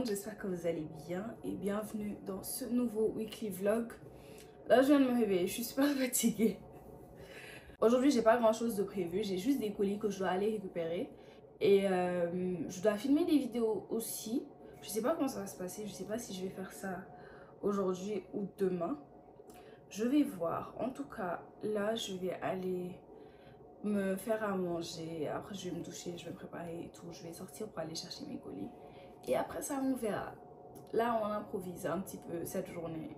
monde, j'espère que vous allez bien et bienvenue dans ce nouveau weekly vlog. Là je viens de me réveiller, je suis super fatiguée. Aujourd'hui j'ai pas grand chose de prévu, j'ai juste des colis que je dois aller récupérer. Et je dois filmer des vidéos aussi. Je sais pas comment ça va se passer, je sais pas si je vais faire ça aujourd'hui ou demain. Je vais voir, en tout cas là je vais aller me faire à manger. Après je vais me doucher, je vais me préparer et tout. Je vais sortir pour aller chercher mes colis. Et après ça, on verra. Là, on improvise un petit peu cette journée.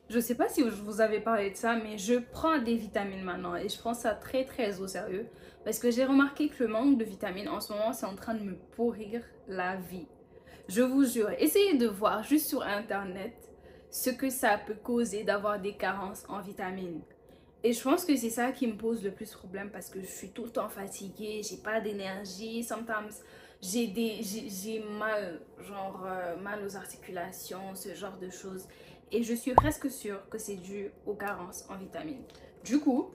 Je sais pas si je vous avais parlé de ça, mais je prends des vitamines maintenant et je prends ça très au sérieux parce que j'ai remarqué que le manque de vitamines en ce moment c'est en train de me pourrir la vie. Je vous jure, essayez de voir juste sur internet ce que ça peut causer d'avoir des carences en vitamines. Et je pense que c'est ça qui me pose le plus problème parce que je suis tout le temps fatiguée, j'ai pas d'énergie, sometimes j'ai mal, genre mal aux articulations, ce genre de choses. Et je suis presque sûre que c'est dû aux carences en vitamines. Du coup,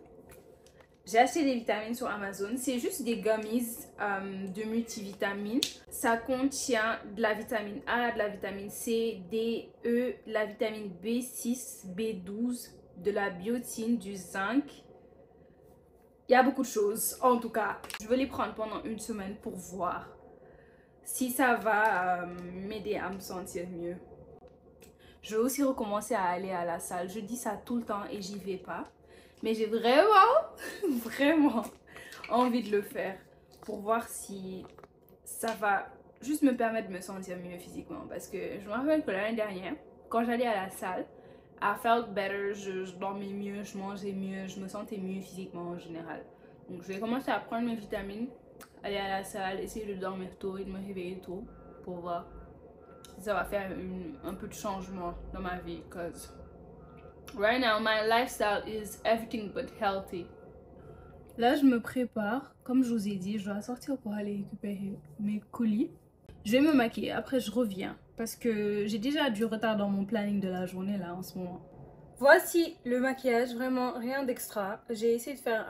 j'ai acheté des vitamines sur Amazon. C'est juste des gummies de multivitamines. Ça contient de la vitamine A, de la vitamine C, D, E, la vitamine B6, B12, de la biotine, du zinc. Il y a beaucoup de choses. En tout cas, je vais les prendre pendant une semaine pour voir si ça va m'aider à me sentir mieux. Je vais aussi recommencer à aller à la salle. Je dis ça tout le temps et j'y vais pas. Mais j'ai vraiment envie de le faire pour voir si ça va juste me permettre de me sentir mieux physiquement. Parce que je me rappelle que l'année dernière, quand j'allais à la salle, I felt better, je dormais mieux, je mangeais mieux, je me sentais mieux physiquement en général. Donc je vais commencer à prendre mes vitamines, aller à la salle, essayer de dormir tôt et de me réveiller tôt pour voir si ça va faire un peu de changement dans ma vie. Because right now my lifestyle is everything but healthy. Là je me prépare, comme je vous ai dit, je dois sortir pour aller récupérer mes colis. Je vais me maquiller, après je reviens parce que j'ai déjà du retard dans mon planning de la journée là en ce moment. Voici le maquillage, vraiment rien d'extra. J'ai essayé de faire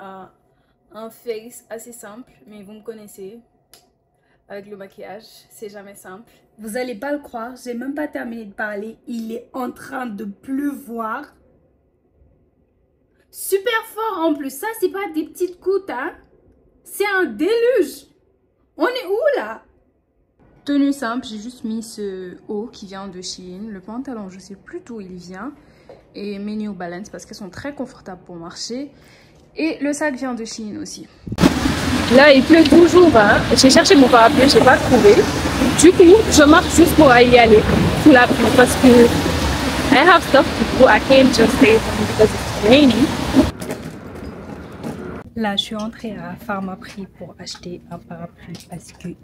un face assez simple, mais vous me connaissez. Avec le maquillage, c'est jamais simple. Vous allez pas le croire, j'ai même pas terminé de parler. Il est en train de pleuvoir. Super fort en plus. Ça, c'est pas des petites gouttes, hein. C'est un déluge. On est où là? Tenue simple, j'ai juste mis ce haut qui vient de Shein. Le pantalon, je sais plus d'où il vient. Et mes New Balance parce qu'elles sont très confortables pour marcher. Et le sac vient de Shein aussi. Là, il pleut toujours, hein. J'ai cherché mon parapluie, j'ai pas trouvé. Du coup, je marche juste pour y aller sous la pluie parce que I have stuff to do. I can't just stay home because it's raining. Là, je suis entrée à Pharmaprix pour acheter un parapluie parce qu'il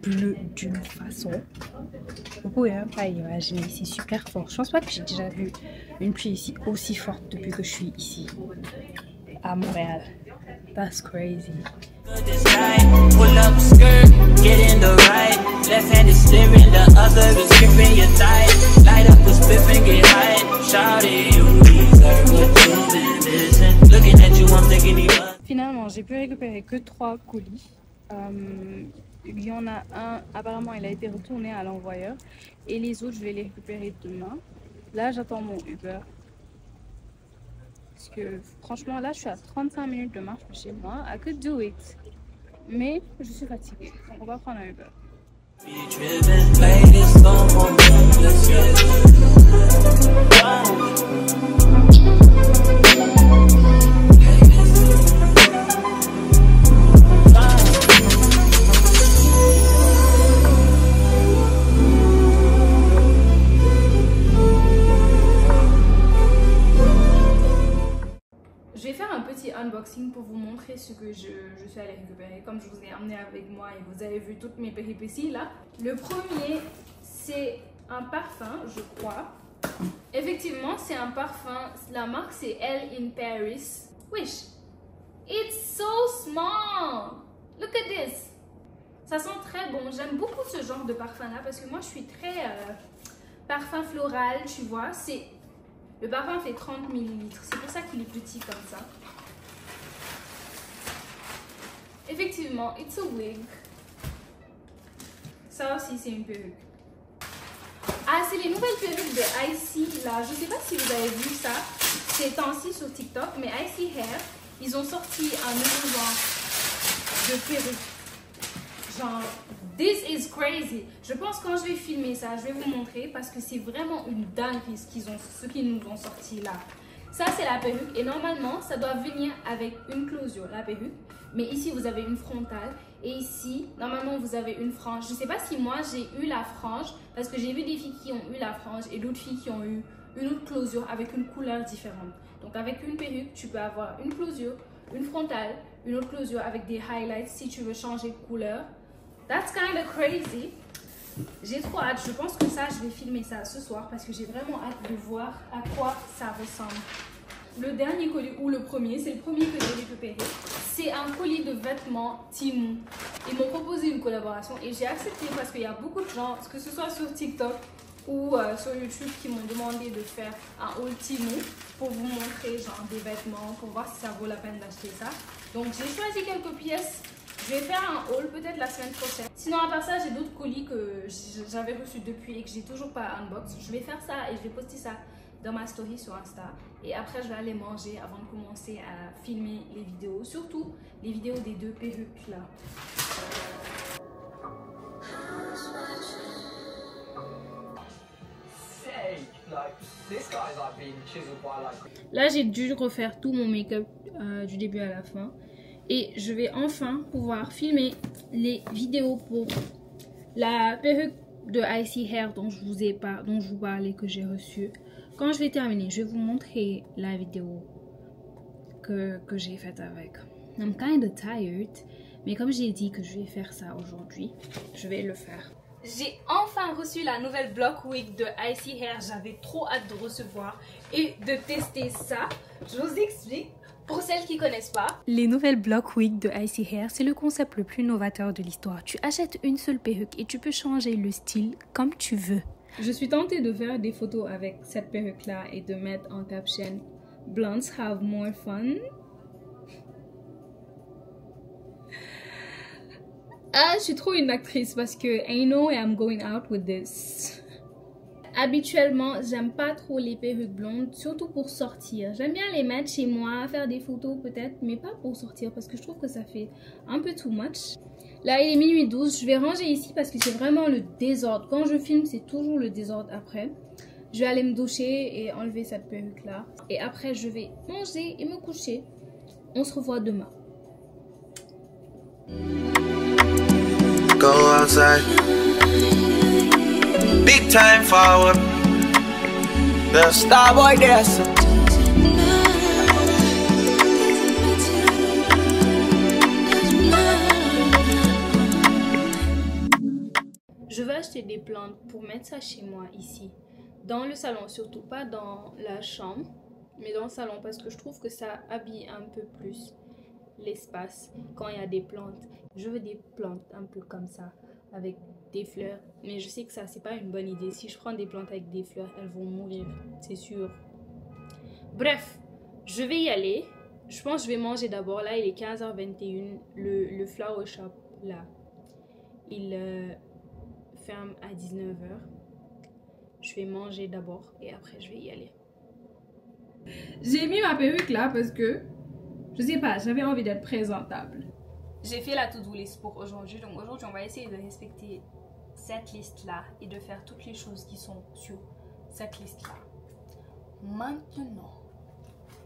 pleut d'une façon. Vous pouvez même pas imaginer, c'est super fort. Je pense pas que j'ai déjà vu une pluie ici aussi forte depuis que je suis ici à Montréal. That's crazy. Pull up skirt, get in the right. Left hand is steering, the other is gripping your thigh. Light up the spliff and get high. Shout it, you deserve what you've been missing. Looking at you, I'm thinking you. Finalement, j'ai pu récupérer que 3 colis. Il y en a un, apparemment, il a été retourné à l'envoyeur. Et les autres, je vais les récupérer demain. Là, j'attends mon Uber. Parce que franchement là je suis à 35 minutes de marche de chez moi. I could do it. Mais je suis fatiguée. Donc on va prendre un Uber. Unboxing pour vous montrer ce que je suis allée récupérer comme je vous ai emmené avec moi et vous avez vu toutes mes péripéties là. Le premier c'est un parfum je crois. Effectivement c'est un parfum, la marque c'est Elle in Paris. Wesh, It's so small. Look at this. Ça sent très bon. J'aime beaucoup ce genre de parfum là parce que moi je suis très parfum floral, tu vois. Le parfum fait 30 ml. C'est pour ça qu'il est petit comme ça. Effectivement, it's a wig. Ça aussi c'est une perruque. Ah, c'est les nouvelles perruques de Icy là. Je sais pas si vous avez vu ça ces temps-ci sur TikTok, mais Icy Hair, ils ont sorti un nouveau genre de perruque. Genre, this is crazy. Je pense que quand je vais filmer ça, je vais vous montrer parce que c'est vraiment une dinguerie ce qu'ils nous ont sorti là. Ça, c'est la perruque et normalement, ça doit venir avec une closure, la perruque. Mais ici, vous avez une frontale et ici, normalement, vous avez une frange. Je ne sais pas si moi, j'ai eu la frange parce que j'ai vu des filles qui ont eu la frange et d'autres filles qui ont eu une autre closure avec une couleur différente. Donc, avec une perruque, tu peux avoir une closure, une frontale, une autre closure avec des highlights si tu veux changer de couleur. That's kind of crazy. J'ai trop hâte. Je pense que ça, je vais filmer ça ce soir parce que j'ai vraiment hâte de voir à quoi ça ressemble. Le dernier colis, ou le premier, c'est le premier que j'ai récupéré. C'est un colis de vêtements Temu. Ils m'ont proposé une collaboration et j'ai accepté parce qu'il y a beaucoup de gens, que ce soit sur TikTok ou sur YouTube, qui m'ont demandé de faire un haul Temu pour vous montrer genre des vêtements, pour voir si ça vaut la peine d'acheter ça. Donc j'ai choisi quelques pièces. Je vais faire un haul peut-être la semaine prochaine. Sinon à part ça, j'ai d'autres colis que j'avais reçus depuis et que j'ai toujours pas unbox. Je vais faire ça et je vais poster ça dans ma story sur Insta. Et après je vais aller manger avant de commencer à filmer les vidéos. Surtout les vidéos des deux perruques là. Là j'ai dû refaire tout mon make-up du début à la fin. Et je vais enfin pouvoir filmer les vidéos pour la perruque de Icy Hair dont je vous parlais, que j'ai reçue. Quand je vais terminer, je vais vous montrer la vidéo que j'ai faite avec. I'm kind of tired, mais comme j'ai dit que je vais faire ça aujourd'hui, je vais le faire. J'ai enfin reçu la nouvelle block wig de Icy Hair. J'avais trop hâte de recevoir et de tester ça. Je vous explique. Pour celles qui ne connaissent pas, les nouvelles block wig de Icy Hair, c'est le concept le plus novateur de l'histoire. Tu achètes une seule perruque et tu peux changer le style comme tu veux. Je suis tentée de faire des photos avec cette perruque-là et de mettre en caption « Blondes have more fun ». Ah, je suis trop une actrice parce que I know I'm going out with this. Habituellement, j'aime pas trop les perruques blondes, surtout pour sortir. J'aime bien les mettre chez moi, faire des photos peut-être, mais pas pour sortir parce que je trouve que ça fait un peu too much. Là, il est minuit 12, je vais ranger ici parce que c'est vraiment le désordre. Quand je filme, c'est toujours le désordre après. Je vais aller me doucher et enlever cette perruque-là. Et après, je vais manger et me coucher. On se revoit demain. Go outside. Big time forward. The Starboy there. Je vais acheter des plantes pour mettre ça chez moi ici. Dans le salon, surtout pas dans la chambre, mais dans le salon parce que je trouve que ça habille un peu plus l'espace quand il y a des plantes. Je veux des plantes un peu comme ça, avec des fleurs. Mais je sais que ça, c'est pas une bonne idée. Si je prends des plantes avec des fleurs, elles vont mourir, c'est sûr. Bref, je vais y aller. Je pense que je vais manger d'abord. Là, il est 15h21. Le flower shop, là, il ferme à 19h. Je vais manger d'abord et après, je vais y aller. J'ai mis ma perruque là parce que, je sais pas, j'avais envie d'être présentable. J'ai fait la to-do list pour aujourd'hui. Donc aujourd'hui, on va essayer de respecter cette liste-là et de faire toutes les choses qui sont sur cette liste-là. Maintenant,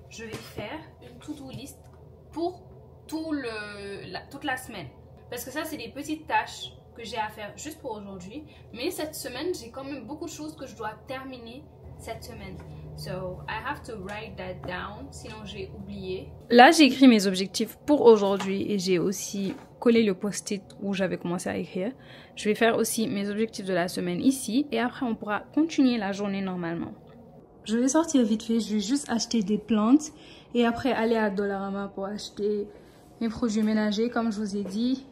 je vais faire une to-do list pour toute la semaine. Parce que ça, c'est des petites tâches que j'ai à faire juste pour aujourd'hui. Mais cette semaine, j'ai quand même beaucoup de choses que je dois terminer cette semaine. So, I have to write that down, sinon j'ai oublié. Là, j'ai écrit mes objectifs pour aujourd'hui et j'ai aussi collé le post-it où j'avais commencé à écrire. Je vais faire aussi mes objectifs de la semaine ici et après, on pourra continuer la journée normalement. Je vais sortir vite fait, je vais juste acheter des plantes et après aller à Dollarama pour acheter mes produits ménagers comme je vous ai dit.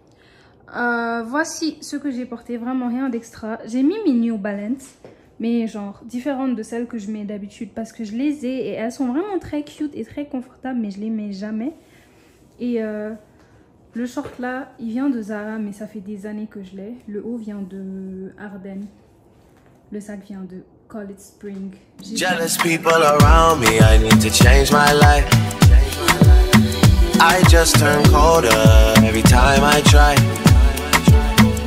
Voici ce que j'ai porté, vraiment rien d'extra. J'ai mis mes New Balance, mais genre différentes de celles que je mets d'habitude parce que je les ai et elles sont vraiment très cute et très confortables, mais je les mets jamais. Et le short là, il vient de Zara, mais ça fait des années que je l'ai. Le haut vient de Arden. Le sac vient de Call It Spring. Jealous people around me, I need to change my life. I just turn colder every time I try.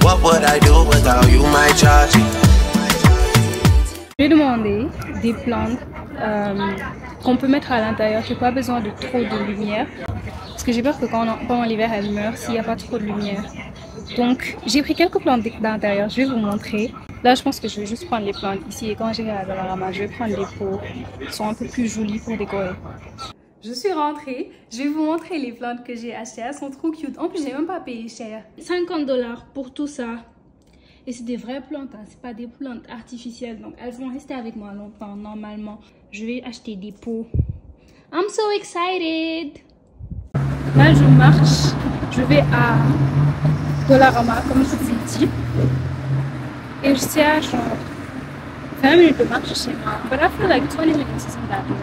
What would I do without you, my charge? J'ai demandé des plantes qu'on peut mettre à l'intérieur, qui n'ont pas besoin de trop de lumière. Parce que j'ai peur que pendant l'hiver, elles meurent s'il n'y a pas trop de lumière. Donc, j'ai pris quelques plantes d'intérieur, je vais vous montrer. Là, je pense que je vais juste prendre les plantes ici. Et quand j'irai à Dollarama, je vais prendre les pots qui sont un peu plus jolies pour décorer. Je suis rentrée. Je vais vous montrer les plantes que j'ai achetées. Elles sont trop cute. En plus, j'ai même pas payé cher. 50 $ pour tout ça. Et c'est des vraies plantes, hein. C'est pas des plantes artificielles. Donc, elles vont rester avec moi longtemps, normalement. Je vais acheter des pots. I'm so excited! Là, je marche. Je vais à Dollarama, comme je vous ai dit. Et je suis à genre 20 minutes de marche chez moi. But I feel like 20 minutes isn't that long.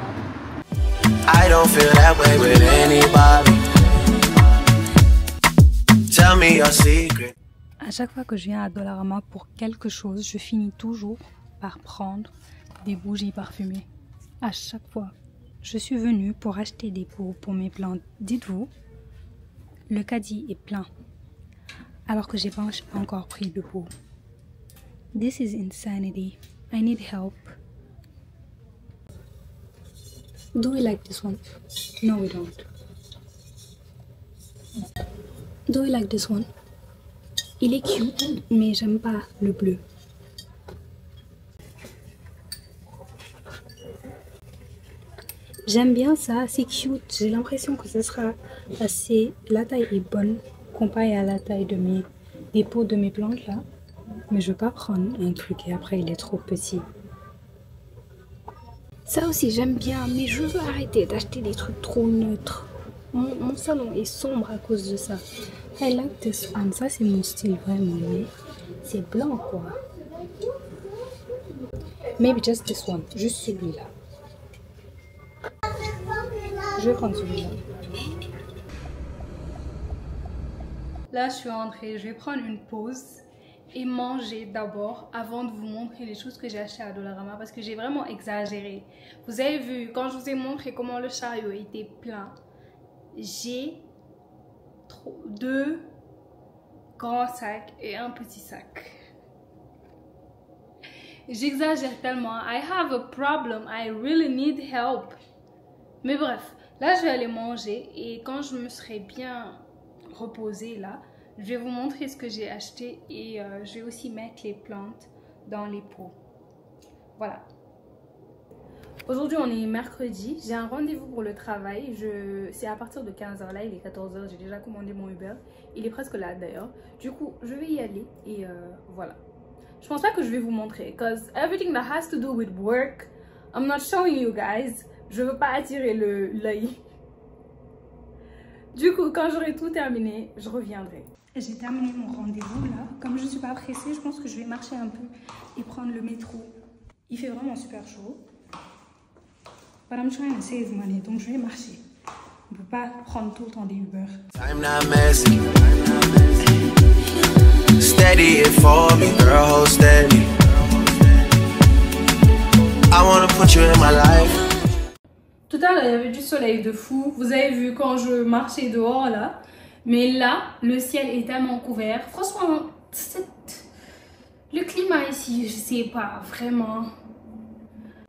I don't feel that way with anybody. Tell me your secret. À chaque fois que je viens à Dollarama pour quelque chose, je finis toujours par prendre des bougies parfumées. À chaque fois. Je suis venue pour acheter des pots pour mes plantes. Dites-vous, le caddie est plein. Alors que j'ai pas encore pris de pot. This is insanity. I need help. Do we like this one? No, we don't. Do we like this one? Il est cute, mais j'aime pas le bleu. J'aime bien ça, c'est cute. J'ai l'impression que ce sera assez... La taille est bonne comparée à la taille de des pots de mes plantes là. Mais je veux pas prendre un truc et après il est trop petit. Ça aussi j'aime bien, mais je veux arrêter d'acheter des trucs trop neutres. Mon salon est sombre à cause de ça. I like this one. Ça c'est mon style vraiment, mais c'est blanc quoi. Maybe just this one, juste celui-là. Je vais prendre celui-là. Là, je suis rentrée. Je vais prendre une pause et manger d'abord avant de vous montrer les choses que j'ai achetées à Dollarama parce que j'ai vraiment exagéré. Vous avez vu, quand je vous ai montré comment le chariot était plein, j'ai 2 grands sacs et un petit sac. J'exagère tellement. I have a problem. I really need help. Mais bref, là je vais aller manger et quand je me serai bien reposée là, je vais vous montrer ce que j'ai acheté et je vais aussi mettre les plantes dans les pots. Voilà. Aujourd'hui on est mercredi, j'ai un rendez-vous pour le travail, c'est à partir de 15 h là, il est 14 h, j'ai déjà commandé mon Uber, il est presque là d'ailleurs. Du coup je vais y aller et voilà. Je pense pas que je vais vous montrer, cause everything that has to do with work, I'm not showing you guys. Je veux pas attirer l'œil. Du coup, quand j'aurai tout terminé, je reviendrai. J'ai terminé mon rendez-vous là. Comme je ne suis pas pressée, je pense que je vais marcher un peu et prendre le métro. Il fait vraiment super chaud. But I'm trying to save money, donc je vais marcher. On ne peut pas prendre tout le temps des Uber. I'm not messy. Steady it for me, girl, hold steady. I wanna put you in my life. Tout à l'heure, il y avait du soleil de fou. Vous avez vu quand je marchais dehors là. Mais là, le ciel est tellement couvert. Franchement, le climat ici, je sais pas, vraiment.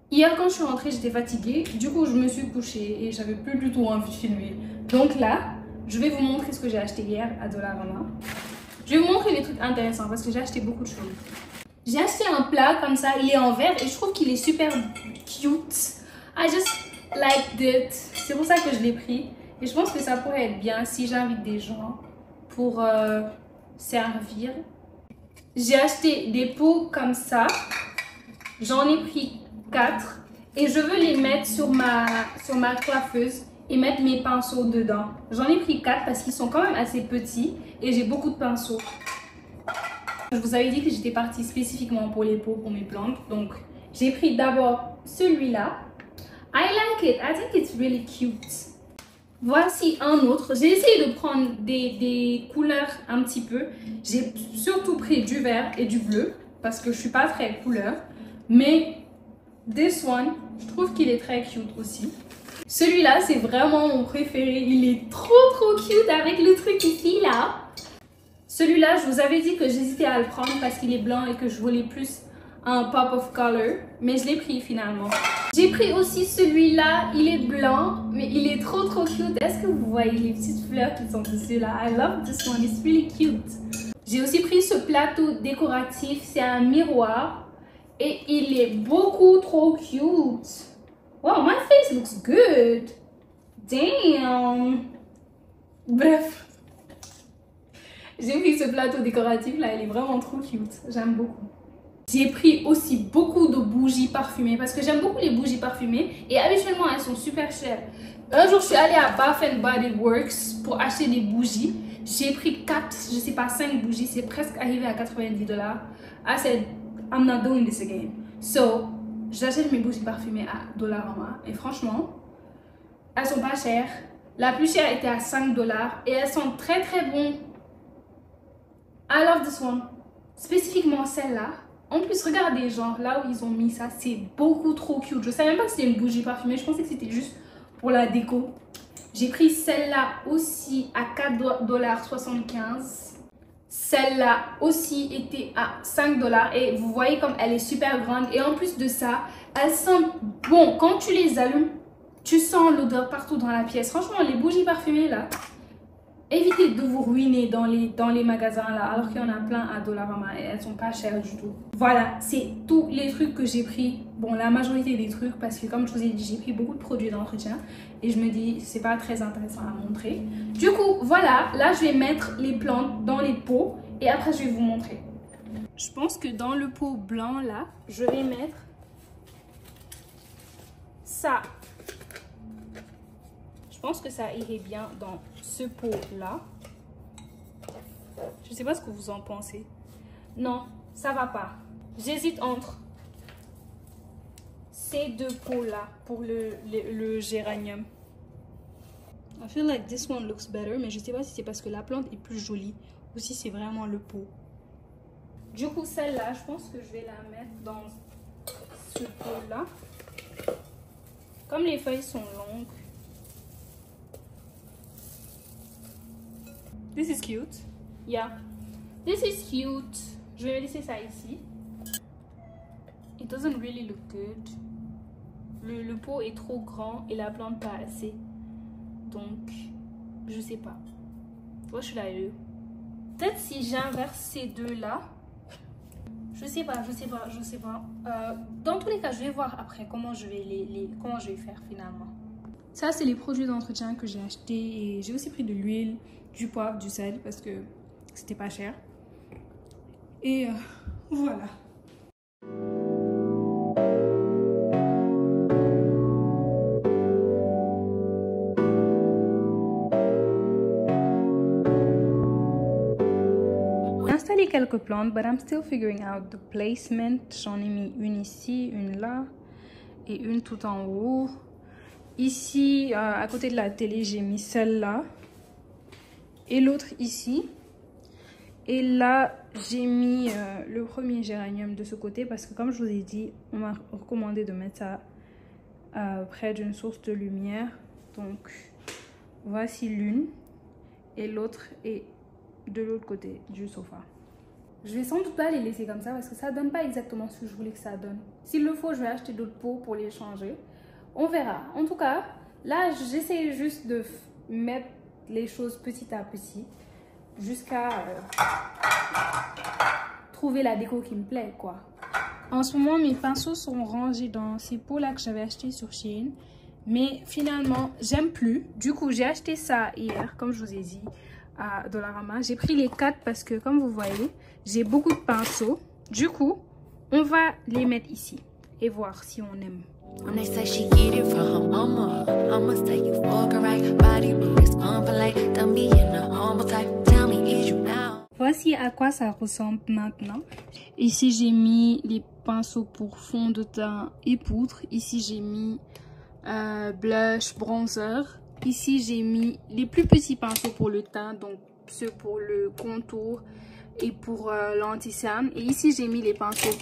Hier, quand je suis rentrée, j'étais fatiguée. Du coup, je me suis couchée et j'avais plus du tout envie de filmer. Donc là, je vais vous montrer ce que j'ai acheté hier à Dollarama. Je vais vous montrer les trucs intéressants parce que j'ai acheté beaucoup de choses. J'ai acheté un plat comme ça, il est en verre et je trouve qu'il est super cute. I just liked it. C'est pour ça que je l'ai pris. Et je pense que ça pourrait être bien si j'invite des gens pour servir. J'ai acheté des pots comme ça. J'en ai pris 4. Et je veux les mettre sur ma coiffeuse et mettre mes pinceaux dedans. J'en ai pris 4 parce qu'ils sont quand même assez petits et j'ai beaucoup de pinceaux. Je vous avais dit que j'étais partie spécifiquement pour les pots, pour mes plantes. Donc, j'ai pris d'abord celui-là. I like it. I think it's really cute. Voici un autre. J'ai essayé de prendre des couleurs un petit peu. J'ai surtout pris du vert et du bleu parce que je suis pas très couleur. Mais this one, je trouve qu'il est très cute aussi. Celui-là, c'est vraiment mon préféré. Il est trop cute avec le truc ici là. Celui-là, je vous avais dit que j'hésitais à le prendre parce qu'il est blanc et que je voulais plus un pop of color. Mais je l'ai pris finalement. J'ai pris aussi celui-là. Il est blanc, mais il est trop cute. Est-ce que vous voyez les petites fleurs qui sont dessus là? I love this one. It's really cute. J'ai aussi pris ce plateau décoratif. C'est un miroir. Et il est beaucoup trop cute. Wow, my face looks good. Damn. Bref. J'ai pris ce plateau décoratif là, il est vraiment trop cute. J'aime beaucoup. J'ai pris aussi beaucoup de bougies parfumées parce que j'aime beaucoup les bougies parfumées et habituellement elles sont super chères. Un jour je suis allée à Bath & Body Works pour acheter des bougies. J'ai pris 4, je sais pas, 5 bougies. C'est presque arrivé à 90 $. I said, I'm not doing this again. So, j'achète mes bougies parfumées à Dollarama et franchement, elles sont pas chères. La plus chère était à 5 $ et elles sont très bonnes. I love this one. Spécifiquement celle-là. En plus, regardez, genre là où ils ont mis ça, c'est beaucoup trop cute. Je savais même pas que c'était une bougie parfumée. Je pensais que c'était juste pour la déco. J'ai pris celle-là aussi à 4,75 $. Celle-là aussi était à 5 $ et vous voyez comme elle est super grande. Et en plus de ça, elle sent bon. Quand tu les allumes, tu sens l'odeur partout dans la pièce. Franchement, les bougies parfumées là, évitez de vous ruiner dans les magasins là, alors qu'il y en a plein à Dollarama et elles sont pas chères du tout. Voilà, c'est tous les trucs que j'ai pris. Bon, la majorité des trucs parce que comme je vous ai dit, j'ai pris beaucoup de produits d'entretien et je me dis c'est pas très intéressant à montrer. Du coup, voilà, là je vais mettre les plantes dans les pots et après je vais vous montrer. Je pense que dans le pot blanc là, je vais mettre ça. Je pense que ça irait bien dans ce pot-là. Je ne sais pas ce que vous en pensez. Non, ça va pas. J'hésite entre ces deux pots-là pour le géranium. I feel like this one looks better, mais je ne sais pas si c'est parce que la plante est plus jolie ou si c'est vraiment le pot. Du coup, celle-là, je pense que je vais la mettre dans ce pot-là. Comme les feuilles sont longues. This is cute. Yeah. This is cute. Je vais laisser ça ici. It doesn't really look good. Le pot est trop grand et la plante pas assez. Donc, je sais pas. What should I do? Peut-être si j'inverse ces deux-là. Je sais pas. Dans tous les cas, je vais voir après comment je vais faire finalement. Ça, c'est les produits d'entretien que j'ai achetés et j'ai aussi pris de l'huile, du poivre, du sel parce que c'était pas cher. Et voilà. J'ai installé quelques plantes, but I'm still figuring out the placement. J'en ai mis une ici, une là et une tout en haut. Ici, à côté de la télé, j'ai mis celle-là. Et l'autre ici. Et là, j'ai mis le premier géranium de ce côté. Parce que comme je vous ai dit, on m'a recommandé de mettre ça près d'une source de lumière. Donc, voici l'une. Et l'autre est de l'autre côté du sofa. Je vais sans doute pas les laisser comme ça parce que ça donne pas exactement ce que je voulais que ça donne. S'il le faut, je vais acheter d'autres pots pour les changer. On verra. En tout cas, là, j'essaie juste de mettre les choses petit à petit jusqu'à trouver la déco qui me plaît, quoi. En ce moment, mes pinceaux sont rangés dans ces pots-là que j'avais achetés sur Shein. Mais finalement, j'aime plus. Du coup, j'ai acheté ça hier, comme je vous ai dit, à Dollarama. J'ai pris les 4 parce que, comme vous voyez, j'ai beaucoup de pinceaux. Du coup, on va les mettre ici et voir si on aime. When they say she get it from her mama, I'ma say you fuck her right. Body rude is unpolite. Don't be in the humble type. Tell me, is you now? Voici à quoi ça ressemble maintenant. Ici, j'ai mis les pinceaux pour fond de teint et poudre. Ici, j'ai mis blush, bronzer. Ici, j'ai mis les plus petits pinceaux pour le teint, donc ceux pour le contour et pour l'anti-cerne. Et ici, j'ai mis les pinceaux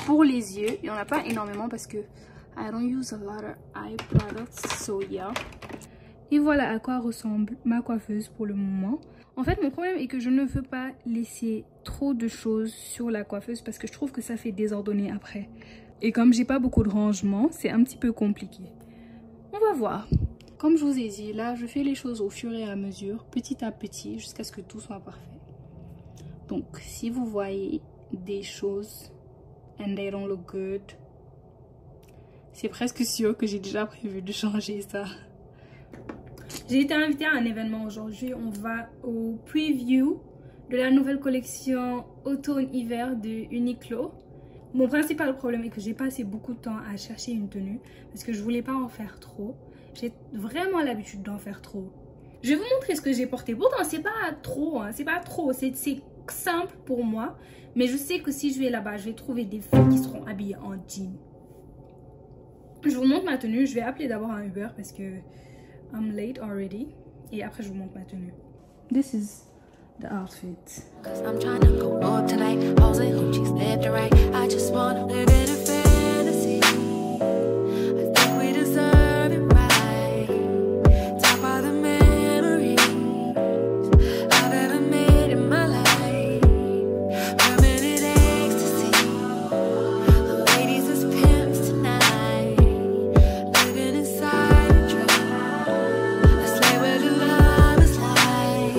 pour les yeux. Il n'y en a pas énormément parce que I don't use a lot of eye products, so yeah. Et voilà à quoi ressemble ma coiffeuse pour le moment. En fait, mon problème est que je ne veux pas laisser trop de choses sur la coiffeuse parce que je trouve que ça fait désordonné après. Et comme j'ai pas beaucoup de rangement, c'est un petit peu compliqué. On va voir. Comme je vous ai dit, là, je fais les choses au fur et à mesure, petit à petit, jusqu'à ce que tout soit parfait. Donc, si vous voyez des choses and they don't look good, c'est presque sûr que j'ai déjà prévu de changer ça. J'ai été invitée à un événement aujourd'hui. On va au preview de la nouvelle collection automne-hiver de Uniqlo. Mon principal problème est que j'ai passé beaucoup de temps à chercher une tenue parce que je voulais pas en faire trop. J'ai vraiment l'habitude d'en faire trop. Je vais vous montrer ce que j'ai porté. Pourtant, c'est pas trop, hein, c'est pas trop. C'est simple pour moi. Mais je sais que si je vais là-bas, je vais trouver des filles qui seront habillées en jean. Je vous montre ma tenue. Je vais appeler d'abord un Uber parce que I'm late already. Et après, je vous montre ma tenue. This is the outfit. Cause I'm trying to go up tonight. Posing hoochies left and right. I just wanna live in a fantasy. I think we deserve it right. Top of the memories I've ever made in my life. Permanent ecstasy. The ladies is pimps tonight. Living inside a dream. Let's lay where the love is like.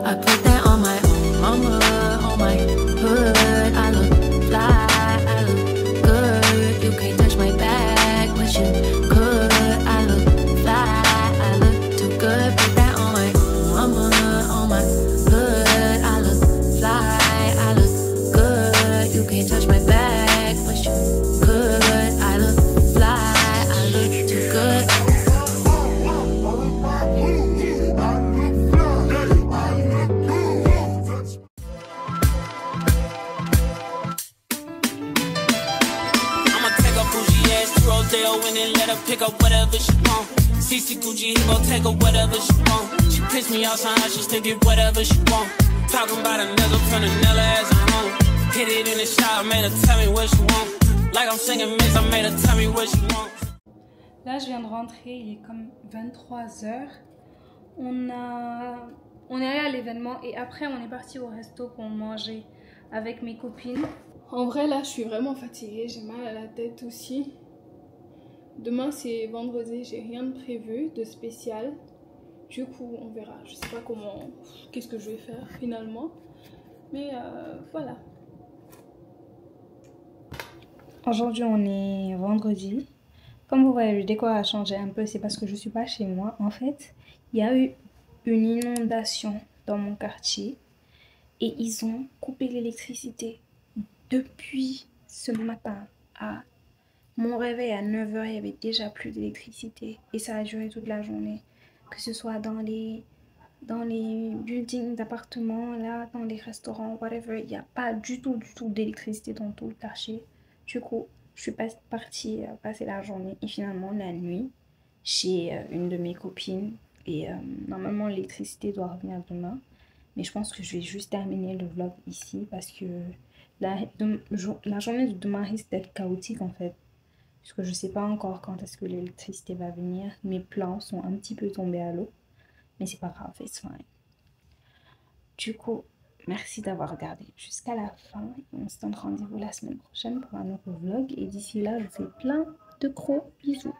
I put that on my own mama, on my hood. I look fly, I look good. You can't touch my bag, but you could. I look fly, I look too good. Put that on my mama, on my hood. I look fly, I look good. You can't touch my bag, but you could. I look fly, I look too good. I'ma take a bougie ass to Rodeo and then let her pick up whatever she want. CC Gucci, he gon' take her whatever she want. She piss me off, somehow she still get whatever she want. Talking about a nigga from the Nella as a home. Hit it in the shower, made her tell me what she want. Like I'm singing mix, I made her tell me what she want. Là, je viens de rentrer, il est comme 23 h. On est allé à l'événement et après, on est parti au resto pour manger avec mes copines. En vrai, là, je suis vraiment fatiguée, j'ai mal à la tête aussi. Demain, c'est vendredi, j'ai rien de prévu de spécial. Du coup, on verra. Je sais pas qu'est-ce que je vais faire finalement. Mais voilà. Aujourd'hui, on est vendredi. Comme vous voyez, le décor a changé un peu. C'est parce que je suis pas chez moi. En fait, il y a eu une inondation dans mon quartier. Et ils ont coupé l'électricité. Depuis ce matin, à mon réveil à 9 h, il y avait déjà plus d'électricité. Et ça a duré toute la journée. Que ce soit dans les buildings d'appartements, là, dans les restaurants, whatever. Il n'y a pas du tout d'électricité dans tout le quartier. Du coup, je suis partie passer la journée et finalement la nuit chez une de mes copines. Et normalement, l'électricité doit revenir demain. Mais je pense que je vais juste terminer le vlog ici parce que la journée de demain risque d'être chaotique en fait. Parce que je ne sais pas encore quand est-ce que l'électricité va venir. Mes plans sont un petit peu tombés à l'eau. Mais c'est pas grave, it's fine. Du coup, merci d'avoir regardé jusqu'à la fin. Et on se donne rendez-vous la semaine prochaine pour un nouveau vlog. Et d'ici là, je vous fais plein de gros bisous.